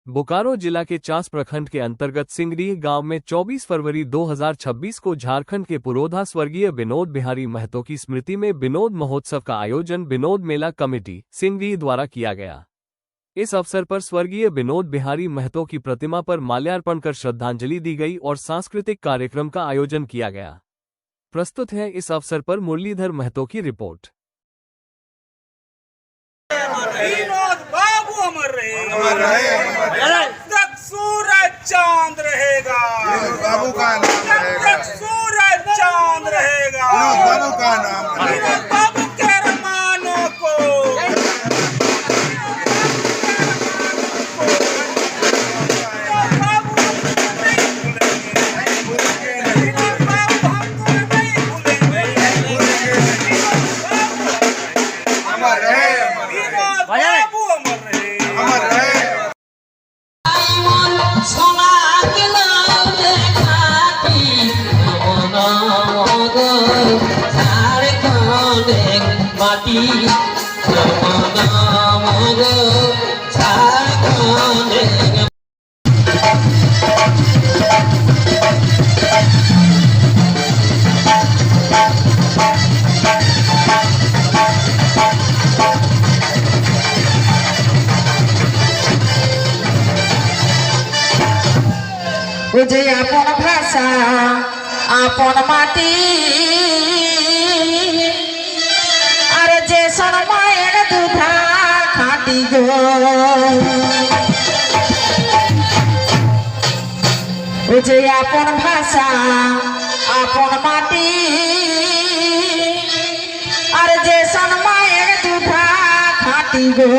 बोकारो जिला के चास प्रखंड के अंतर्गत सिंगरीह गांव में 24 फरवरी 2026 को झारखंड के पुरोधा स्वर्गीय विनोद बिहारी महतो की स्मृति में विनोद महोत्सव का आयोजन विनोद मेला कमेटी सिंगरीह द्वारा किया गया। इस अवसर पर स्वर्गीय विनोद बिहारी महतो की प्रतिमा पर माल्यार्पण कर श्रद्धांजलि दी गई और सांस्कृतिक कार्यक्रम का आयोजन किया गया। प्रस्तुत है इस अवसर पर मुरलीधर महतो की रिपोर्ट। विनोद बाबू अमर रहे, तक सूरज चांद रहेगा, बाबू का नाम रहेगा, तक सूरज चांद रहेगा, बाबू का नाम विनोद बाबू के रमानों को বুঝে আপন ভাষা আপন মাটি আর যে সনমায়ের দুধা খাটি গো বুঝে আপন ভাষা আপন মাটি আর যে সনমায়ের দুধা খাটি গো